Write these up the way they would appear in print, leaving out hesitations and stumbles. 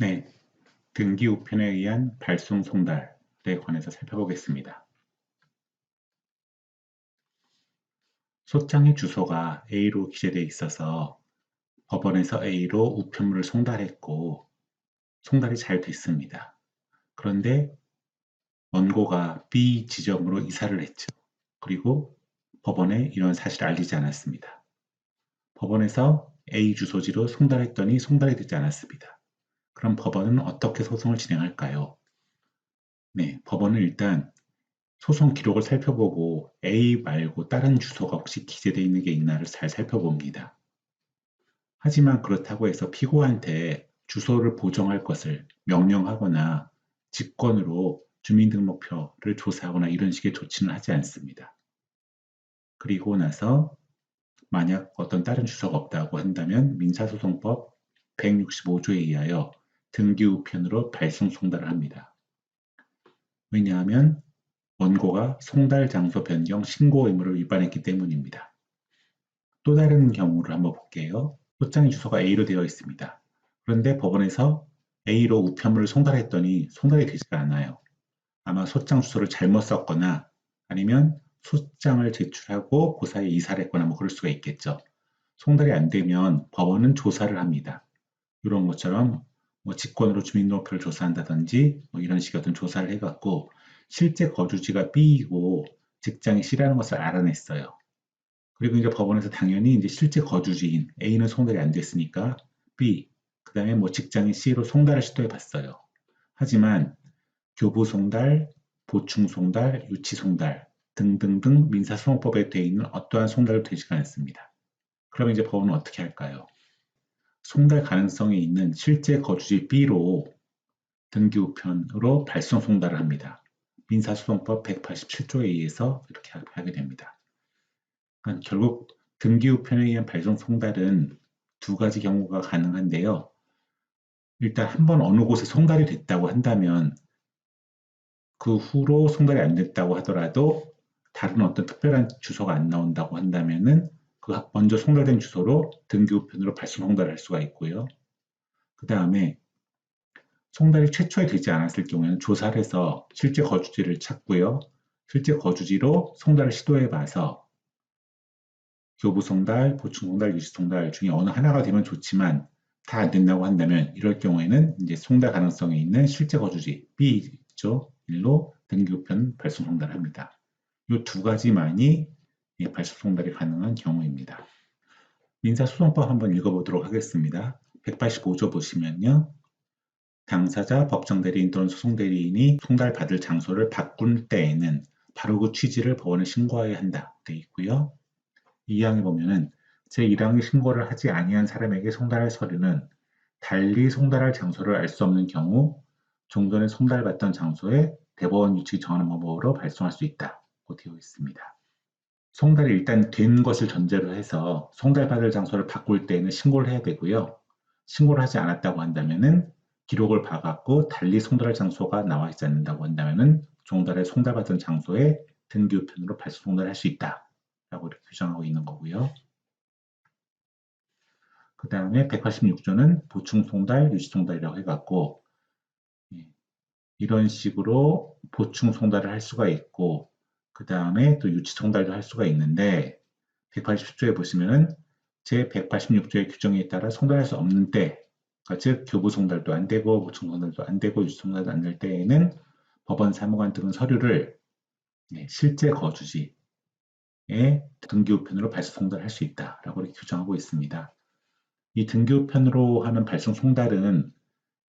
네, 등기 우편에 의한 발송 송달에 관해서 살펴보겠습니다. 소장의 주소가 A로 기재되어 있어서 법원에서 A로 우편물을 송달했고 송달이 잘 됐습니다. 그런데 원고가 B 지점으로 이사를 했죠. 그리고 법원에 이런 사실을 알리지 않았습니다. 법원에서 A 주소지로 송달했더니 송달이 되지 않았습니다. 그럼 법원은 어떻게 소송을 진행할까요? 네, 법원은 일단 소송 기록을 살펴보고 A 말고 다른 주소가 혹시 기재되어 있는 게 있나를 잘 살펴봅니다. 하지만 그렇다고 해서 피고한테 주소를 보정할 것을 명령하거나 직권으로 주민등록표를 조사하거나 이런 식의 조치는 하지 않습니다. 그리고 나서 만약 어떤 다른 주소가 없다고 한다면 민사소송법 165조에 의하여 등기우편으로 발송 송달을 합니다. 왜냐하면 원고가 송달 장소 변경 신고 의무를 위반했기 때문입니다. 또 다른 경우를 한번 볼게요. 소장의 주소가 A로 되어 있습니다. 그런데 법원에서 A로 우편물을 송달했더니 송달이 되지가 않아요. 아마 소장 주소를 잘못 썼거나 아니면 소장을 제출하고 그 사이에 이사를 했거나 뭐 그럴 수가 있겠죠. 송달이 안 되면 법원은 조사를 합니다. 이런 것처럼 뭐 직권으로 주민등록표를 조사한다든지 뭐 이런 식의 어떤 조사를 해갖고 실제 거주지가 B이고 직장이 C라는 것을 알아냈어요. 그리고 이제 법원에서 당연히 이제 실제 거주지인 A는 송달이 안 됐으니까 B, 그 다음에 뭐 직장인 C로 송달을 시도해 봤어요. 하지만 교부 송달, 보충 송달, 유치 송달 등등등 민사소송법에 되어 있는 어떠한 송달도 되지가 않습니다. 그러면 이제 법원은 어떻게 할까요? 송달 가능성이 있는 실제 거주지 B로 등기우편으로 발송 송달을 합니다. 민사소송법 187조에 의해서 이렇게 하게 됩니다. 그러니까 결국 등기우편에 의한 발송 송달은 두 가지 경우가 가능한데요. 일단 한번 어느 곳에 송달이 됐다고 한다면 그 후로 송달이 안 됐다고 하더라도 다른 어떤 특별한 주소가 안 나온다고 한다면은 그 먼저 송달된 주소로 등기우편으로 발송 송달을 할 수가 있고요. 그 다음에 송달이 최초에 되지 않았을 경우에는 조사를 해서 실제 거주지를 찾고요. 실제 거주지로 송달을 시도해 봐서 교부 송달, 보충 송달, 유지 송달 중에 어느 하나가 되면 좋지만 다 안 된다고 한다면 이럴 경우에는 이제 송달 가능성이 있는 실제 거주지 B죠. 일로 등기우편 발송 송달을 합니다. 이 두 가지만이 발송 송달이 가능한 경우입니다. 민사소송법 한번 읽어보도록 하겠습니다. 185조 보시면요. 당사자, 법정대리인 또는 소송대리인이 송달받을 장소를 바꾼 때에는 바로 그 취지를 법원에 신고해야 한다 되어 있고요. 2항에 보면은 제1항의 신고를 하지 아니한 사람에게 송달할 서류는 달리 송달할 장소를 알 수 없는 경우 종전에 송달받던 장소에 대법원 규칙이 정하는 방법으로 발송할 수 있다고 되어 있습니다. 송달이 일단 된 것을 전제로 해서 송달받을 장소를 바꿀 때에는 신고를 해야 되고요. 신고를 하지 않았다고 한다면은 기록을 봐갖고 달리 송달할 장소가 나와 있지 않는다고 한다면은 종달에 송달받은 장소에 등기우편으로 발송 송달할 수 있다. 라고 이렇게 규정하고 있는 거고요. 그 다음에 186조는 보충 송달, 유지 송달이라고 해갖고 이런 식으로 보충 송달을 할 수가 있고 그 다음에 또 유치 송달도 할 수가 있는데 180조에 보시면은 제186조의 규정에 따라 송달할 수 없는 때, 즉 교부 송달도 안 되고 보충 송달도 안 되고 유치 송달도 안 될 때에는 법원 사무관 등은 서류를 실제 거주지에 등기우편으로 발송 송달할 수 있다라고 이렇게 규정하고 있습니다. 이 등기우편으로 하는 발송 송달은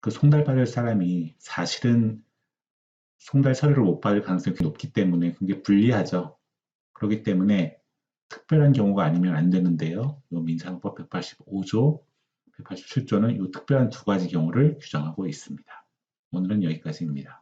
그 송달받을 사람이 사실은 송달 서류를 못 받을 가능성이 높기 때문에 굉장히 불리하죠. 그렇기 때문에 특별한 경우가 아니면 안 되는데요. 이 민사소송법 185조, 187조는 이 특별한 두 가지 경우를 규정하고 있습니다. 오늘은 여기까지입니다.